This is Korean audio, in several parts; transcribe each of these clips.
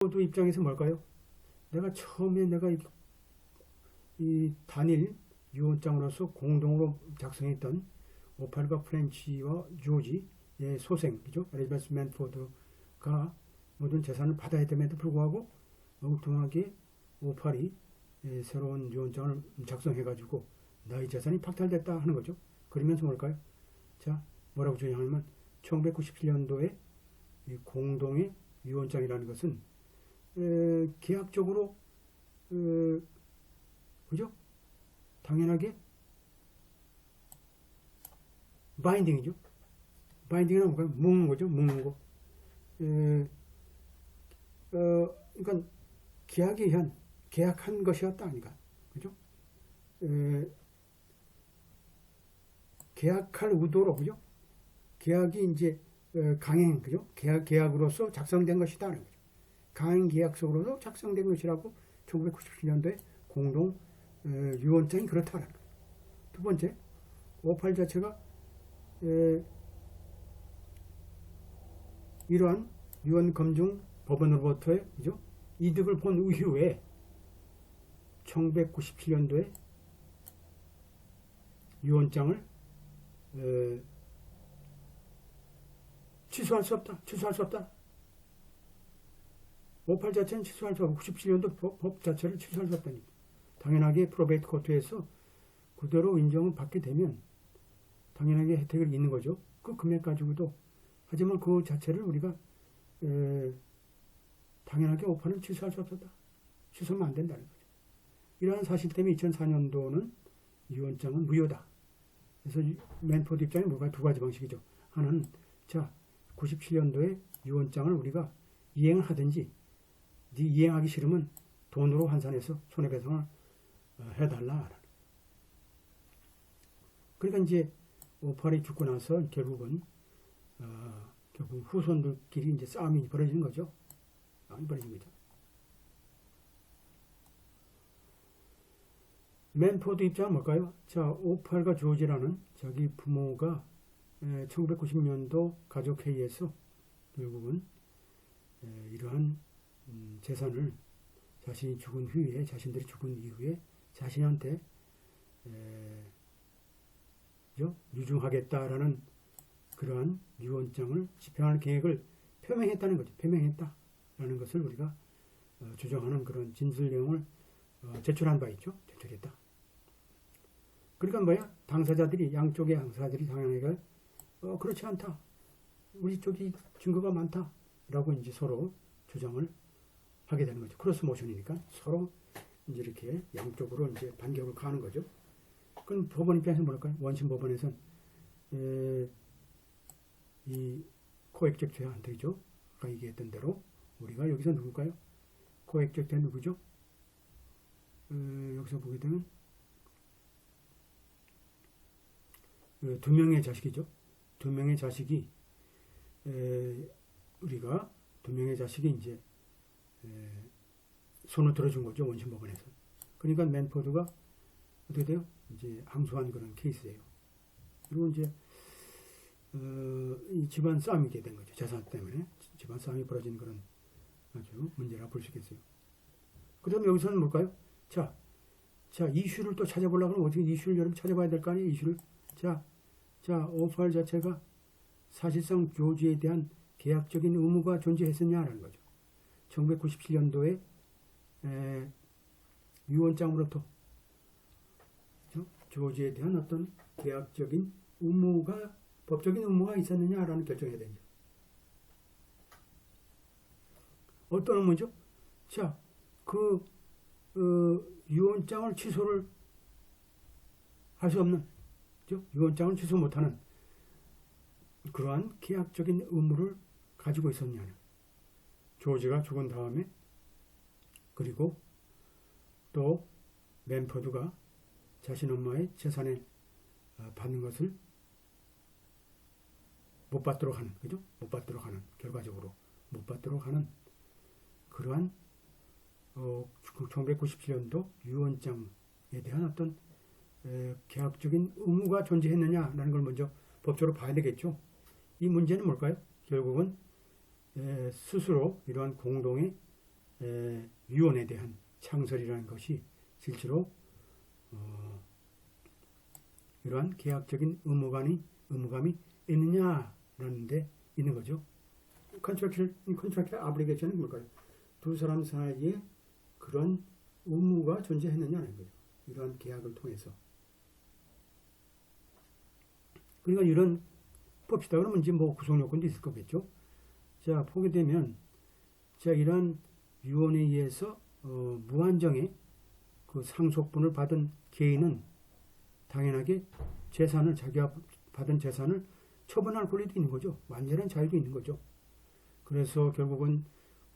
모두 입장에서 뭘까요? 내가 처음에 이 단일 유언장으로서 공동으로 작성했던 오팔과 프렌치와 조지의 소생이죠. 엘리자베스 맨포드가 모든 재산을 받아야 됨에도 불구하고 엉뚱하게 오팔이 새로운 유언장을 작성해가지고 나의 재산이 박탈됐다 하는 거죠. 그러면서 뭘까요? 자, 뭐라고 주장하냐면 1997년도에 공동의 유언장이라는 것은 계약적으로 그죠? 당연하게 바인딩이죠. 바인딩은 뭔가요? 묶는 거죠. 묶는 거. 그러니까 계약에 의한 계약한 것이었다 아니까. 그죠? 계약할 의도로 그죠? 계약이 이제 강행 그죠? 계약으로서 작성된 것이다 하는 거죠. 강행 계약서로서 작성된 것이라고 1997년도에 공동 유언장이 그렇다는 거예요. 두 번째, 58 자체가 이러한 유언 검증 법원으로부터의 그죠? 이득을 본 이후에 1997년도에 유언장을 취소할 수 없다. 취소할 수 없다. 58 자체는 취소할 수 없고 97년도 법 자체를 취소할 수 없다니. 당연하게 프로베이트 코트에서 그대로 인정을 받게 되면 당연하게 혜택을 있는 거죠. 그 금액 가지고도. 하지만 그 자체를 우리가 당연하게 58은 취소할 수 없었다. 취소하면 안 된다는 거죠. 이러한 사실 때문에 2004년도는 유언장은 무효다. 그래서 맨포드 입장에 뭐가 두 가지 방식이죠. 하나는 자 97년도에 유언장을 우리가 이행을 하든지 이행하기 싫으면 돈으로 환산해서 손해배상을 해달라. 그러니까 이제 오팔이 죽고 나서 결국 후손들끼리 이제 싸움이 벌어지는 거죠. 싸움이 벌어진 거죠. 맨포드 입장은 뭘까요? 자, 오팔과 조지라는 자기 부모가 1990년도 가족회의에서 결국은 이러한 재산을 자신이 죽은 후에, 자신들이 죽은 이후에 자신한테 유증하겠다라는 그러한 유언장을 집행할 계획을 표명했다는 거죠. 표명했다라는 것을 우리가 주장하는 그런 진술 내용을 제출한 바 있죠. 제출했다. 그러니까 뭐야? 당사자들이 양쪽의 당사자들이 당연하게 그렇지 않다. 우리 쪽이 증거가 많다라고 이제 서로 주장을 하게 되는 거죠. 크로스 모션이니까 서로 이제 이렇게 양쪽으로 이제 반격을 가하는 거죠. 그럼 법원 입장에서 뭘까요? 원심 법원에서는 이 코액적 죄안 되죠. 아까 얘기했던 대로 우리가 여기서 누굴까요? 코액적 죄 누구죠? 여기서 보게 되면 두 명의 자식이죠. 두 명의 자식이 우리가 두 명의 자식이 이제 손을 들어준 거죠. 원심 법원에서. 그러니까 맨포드가 어떻게 돼요? 이제 항소한 그런 케이스예요. 그리고 이제 이 집안 싸움이 된 거죠. 재산 때문에 집안 싸움이 벌어진 그런 아주 문제라 볼 수 있겠어요. 그 다음에 여기서는 뭘까요? 자, 이슈를 또 찾아보려고 하면 어떻게 이슈를 여러분 찾아봐야 될 거 아니에요? 이슈를. 자, 오팔 자체가 사실상 조지에 대한 계약적인 의무가 존재했었냐라는 거죠. 1997년도에 유언장으로부터 조지에 대한 어떤 계약적인 의무가 법적인 의무가 있었느냐라는 결정해야 되죠. 어떤 의무죠? 자, 유언장을 취소를 할 수 없는, 유언장을 취소 못하는 그러한 계약적인 의무를 가지고 있었냐는. 조지가 죽은 다음에 그리고 또 맨포드가 자신 엄마의 재산을 받는 것을 못 받도록 하는, 그죠? 못 받도록 하는, 결과적으로 못 받도록 하는 그러한 1997년도 유언장에 대한 어떤 계약적인 의무가 존재했느냐라는 걸 먼저 법적으로 봐야 되겠죠. 이 문제는 뭘까요? 결국은 스스로 이러한 공동의 유언에 대한 창설이라는 것이 실제로 이러한 계약적인 의무감이 있느냐라는 데 있는 거죠. 컨트랙트 아브리게이션은 뭘까요? 두 사람 사이에 그런 의무가 존재했느냐는 거죠. 이러한 계약을 통해서. 그러니까 이런 봅시다. 그러면 이제 뭐 구성 요건도 있을 거겠죠. 자, 보게 되면, 자, 이러한 유언에 의해서 무한정의 그 상속분을 받은 개인은 당연하게 재산을, 자기가 받은 재산을 처분할 권리도 있는 거죠. 완전한 자유도 있는 거죠. 그래서 결국은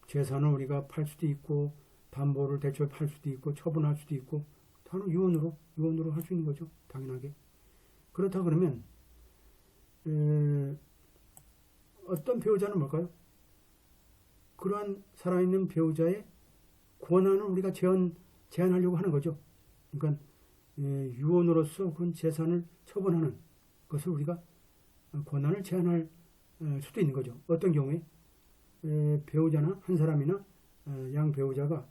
재산을 우리가 팔 수도 있고, 담보를 대출 팔 수도 있고, 처분할 수도 있고, 다른 유언으로 할 수 있는 거죠. 당연하게. 그렇다 그러면, 어떤 배우자는 뭘까요? 그러한 살아있는 배우자의 권한을 우리가 제한하려고 하는 거죠. 그러니까 유언으로서 그 재산을 처분하는 것을 우리가 권한을 제한할 수도 있는 거죠. 어떤 경우에 배우자나 한 사람이나 양 배우자가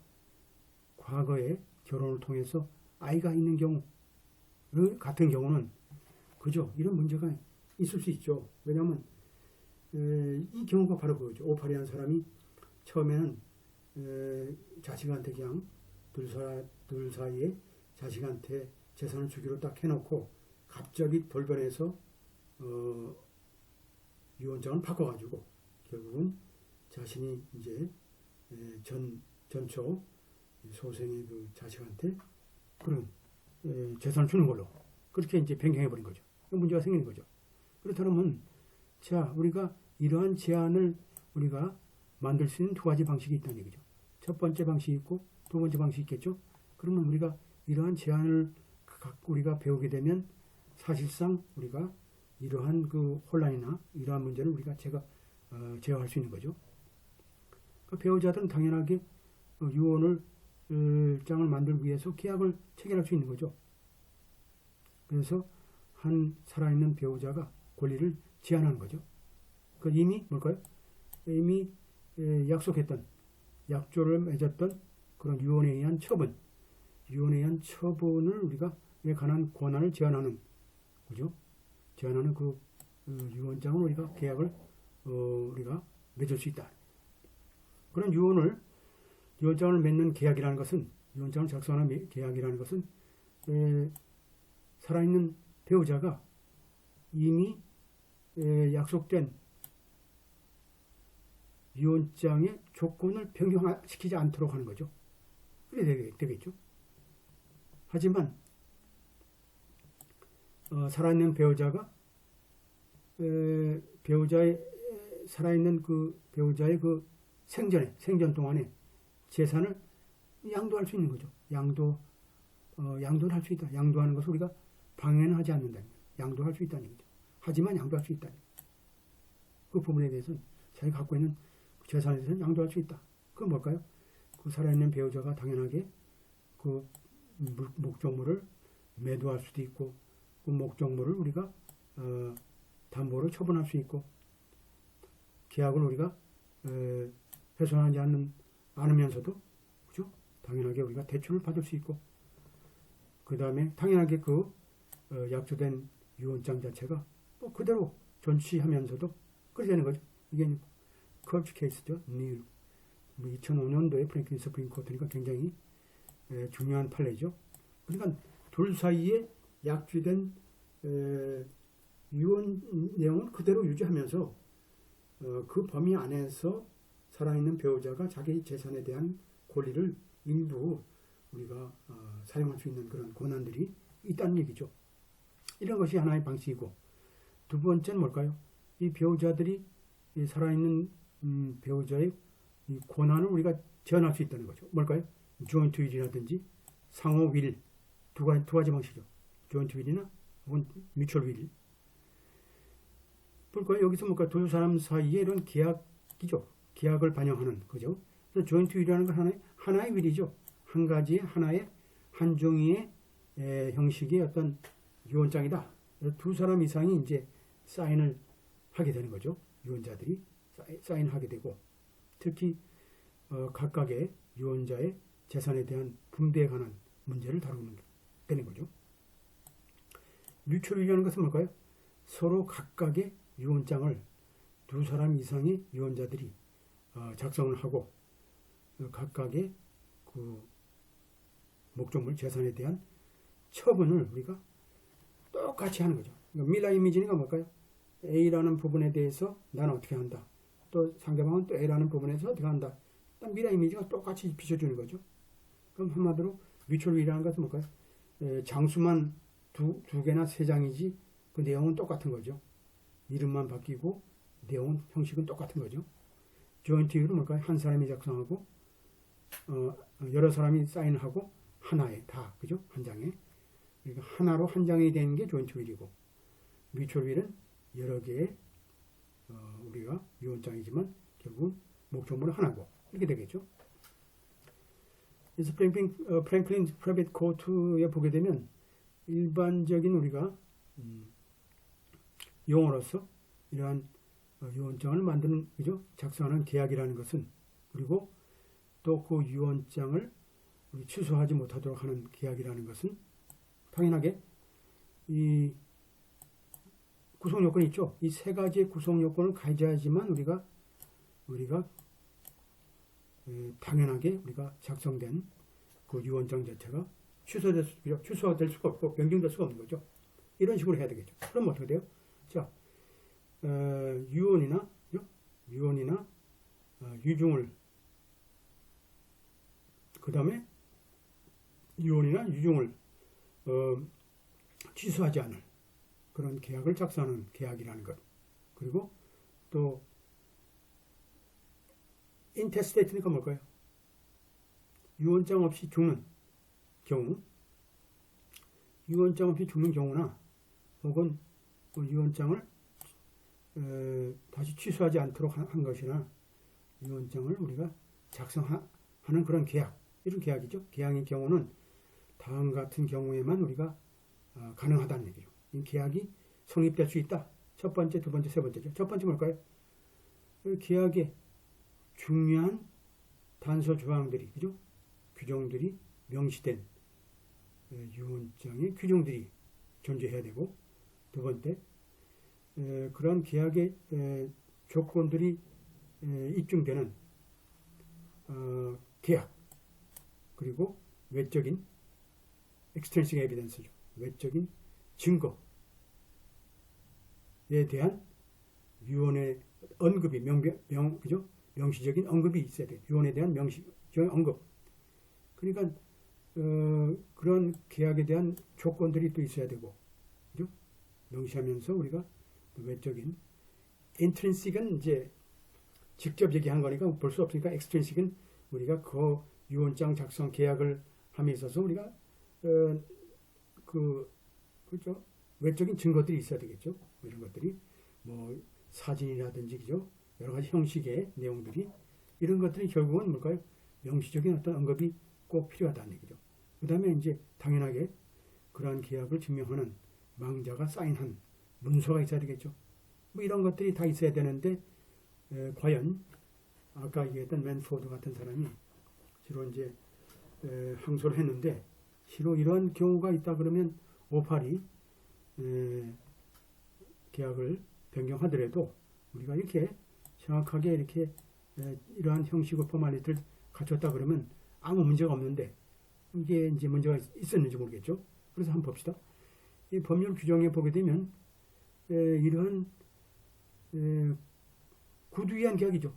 과거에 결혼을 통해서 아이가 있는 경우 같은 경우는 그죠. 이런 문제가 있을 수 있죠. 왜냐하면 이 경우가 바로 그거죠. 오파리한 사람이 처음에는 자식한테 그냥 둘 사이에 자식한테 재산을 주기로 딱 해놓고 갑자기 돌변해서 유언장을 바꿔가지고 결국은 자신이 이제 전초 소생의 그 자식한테 그런 재산을 주는 걸로 그렇게 이제 변경해버린 거죠. 문제가 생기는 거죠. 그렇다면 자, 우리가 이러한 제한을 우리가 만들 수 있는 두 가지 방식이 있다는 얘기죠. 첫 번째 방식이 있고 두 번째 방식이 있겠죠. 그러면 우리가 이러한 제한을 갖고 우리가 배우게 되면 사실상 우리가 이러한 그 혼란이나 이러한 문제를 우리가 제어할 수 있는 거죠. 그러니까 배우자들은 당연하게 유언을 장을 만들기 위해서 계약을 체결할 수 있는 거죠. 그래서 한 살아있는 배우자가 권리를 제한하는 거죠. 그 이미 뭘까요? 이미 약속했던 약조를 맺었던 그런 유언에 의한 처분을 우리가 에 관한 권한을 제한하는 거죠. 제한하는 그 유언장을 우리가 계약을 우리가 맺을 수 있다. 그런 유언장을 맺는 계약이라는 것은 유언장을 작성하는 계약이라는 것은 살아있는 배우자가 이미 약속된 유언장의 조건을 변경시키지 않도록 하는 거죠. 그래 되겠죠. 하지만 살아있는 배우자가 살아있는 그 배우자의 그 생전 동안에 재산을 양도할 수 있는 거죠. 양도를 할 수 있다. 양도하는 것을 우리가 방해는 하지 않는다. 양도할 수 있다는 얘기죠. 하지만 양도할 수 있다. 그 부분에 대해서는 자기가 갖고 있는 재산에 대해서는 양도할 수 있다. 그건 뭘까요? 그 살아있는 배우자가 당연하게 그 목적물을 매도할 수도 있고 그 목적물을 우리가 담보로 처분할 수 있고 계약을 우리가 훼손하지 않으면서도 그죠? 당연하게 우리가 대출을 받을 수 있고 그 다음에 당연하게 그 약조된 유언장 자체가 뭐 그대로 존치하면서도 그렇게 되는 거죠. 이게 컬츠 케이스죠. 2005년도에 프랭클린 스프링 코트니까 굉장히 중요한 판례죠. 그러니까 둘 사이에 약주된 유언 내용은 그대로 유지하면서 그 범위 안에서 살아있는 배우자가 자기 재산에 대한 권리를 일부 우리가 사용할 수 있는 그런 권한들이 있다는 얘기죠. 이런 것이 하나의 방식이고 두 번째는 뭘까요? 이 배우자들이 이 살아있는 배우자의 이 권한을 우리가 제한할 수 있다는 거죠. 뭘까요? 조인트 윌이라든지 상호 윌 두 가지 방식이죠. 조인트 윌이나 혹은 뮤추얼 윌. 볼까요? 여기서 뭘까? 두 사람 사이에 이런 계약이죠. 계약을 반영하는 거죠. 그래서 조인트 윌이라는 건 하나의 윌이죠. 한 가지 하나의 한 종이의 형식의 어떤 유언장이다. 두 사람 이상이 이제 사인을 하게 되는 거죠. 유언자들이 사인하게 되고 특히 각각의 유언자의 재산에 대한 분배에 관한 문제를 다루는 되는 거죠. 뮤추얼 윌이라는 것은 뭘까요? 서로 각각의 유언장을 두 사람 이상의 유언자들이 작성을 하고 각각의 그 목적물 재산에 대한 처분을 우리가 똑같이 하는 거죠. 그러니까 미라 이미지가 뭘까요? A라는 부분에 대해서 나는 어떻게 한다. 또 상대방은 또 A라는 부분에서 어떻게 한다. 미라 이미지가 똑같이 비춰주는 거죠. 그럼 한마디로 뮤추얼 윌이라는 것은 뭘까요? 장수만 두 개나 세 장이지 그 내용은 똑같은 거죠. 이름만 바뀌고 내용은 형식은 똑같은 거죠. 조인트 윌은 뭘까요? 한 사람이 작성하고 여러 사람이 사인하고 하나에 다 그죠? 한 장에. 그러니까 하나로 한 장이 되는 게 조인트 윌이고 뮤추얼 윌은 여러 개의 우리가 유언장이지만 결국은 목적물은 하나고 이렇게 되겠죠. 그래서 프랭클린 프라이빗 코트에 보게 되면 일반적인 우리가 용어로서 이러한 유언장을 만드는 그죠? 작성하는 계약이라는 것은 그리고 또 그 유언장을 우리 취소하지 못하도록 하는 계약이라는 것은 당연하게 이 구성 요건이 있죠. 이 세 가지의 구성 요건을 가져야지만 우리가 당연하게 우리가 작성된 그 유언장 자체가 취소될 수가 없고 변경될 수가 없는 거죠. 이런 식으로 해야 되겠죠. 그럼 어떻게 돼요? 자, 유언이나 유중을 그 다음에 유언이나 유중을 취소하지 않을 그런 계약을 작성하는 계약이라는 것. 그리고 또 인테스테이트니까 뭘까요? 유언장 없이 죽는 경우, 유언장 없이 죽는 경우나 혹은 유언장을 다시 취소하지 않도록 한 것이나 유언장을 우리가 작성하는 그런 계약, 이런 계약이죠. 계약의 경우는 다음 같은 경우에만 우리가 가능하다는 얘기죠. 이 계약이 성립될 수 있다. 첫 번째, 두 번째, 세 번째죠. 첫 번째 뭘까요? 계약의 중요한 단서 조항들이, 그죠? 규정들이 명시된 유언장의 규정들이 존재해야 되고, 두 번째, 그런 계약의 조건들이 입증되는 계약, 그리고 외적인 extrinsic evidence죠. 외적인 증거에 대한 유언의 언급이 그죠? 명시적인 언급이 있어야 돼요. 유언에 대한 명시적인 언급. 그러니까 그런 계약에 대한 조건들이 또 있어야 되고, 그죠? 명시하면서 우리가 외적인 intrinsic은 이제 직접 얘기한 거니까 볼 수 없으니까 extrinsic은 우리가 그 유언장 작성 계약을 함에 있어서 우리가 그죠? 외적인 증거들이 있어야 되겠죠. 이런 것들이 뭐 사진이라든지 그죠? 여러 가지 형식의 내용들이 이런 것들이 결국은 뭘까요? 명시적인 어떤 언급이 꼭 필요하다는 얘기죠. 그 다음에 이제 당연하게 그러한 계약을 증명하는 망자가 사인한 문서가 있어야 되겠죠. 뭐 이런 것들이 다 있어야 되는데 과연 아까 얘기했던 맨포드 같은 사람이 주로 이제 항소를 했는데 실로 이런 경우가 있다 그러면 오팔이 계약을 변경하더라도 우리가 이렇게 정확하게 이렇게 이러한 형식의 포멀리티를 갖췄다 그러면 아무 문제가 없는데 이게 이제 문제가 있었는지 모르겠죠. 그래서 한번 봅시다. 이 법률 규정에 보게 되면 이러한 구두위한 계약이죠.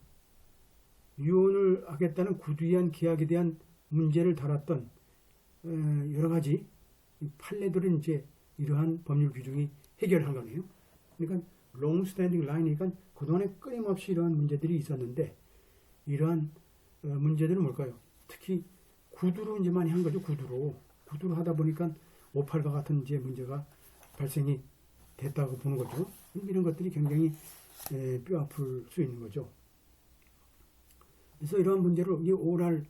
유언을 하겠다는 구두위한 계약에 대한 문제를 다뤘던 여러 가지 판례들은 이제 이러한 법률 규정이 해결한 거네요. 그러니까 long standing line이니까 그동안에 끊임없이 이러한 문제들이 있었는데 이러한 문제들은 뭘까요? 특히 구두로 이제 많이 한 거죠. 구두로 하다 보니까 오팔과 같은 이제 문제가 발생이 됐다고 보는 거죠. 이런 것들이 굉장히 뼈 아플 수 있는 거죠. 그래서 이러한 문제로 이 오랄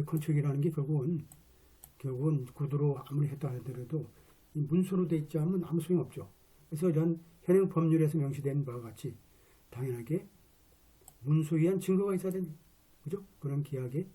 컨트랙이라는 게 결국은 구두로 아무리 했다 하더라도 문서로 돼 있지 않으면 아무 소용 없죠. 그래서 이런 현행 법률에서 명시된 바와 같이 당연하게 문서에 의한 증거가 있어야 됩니다. 그죠? 그런 계약의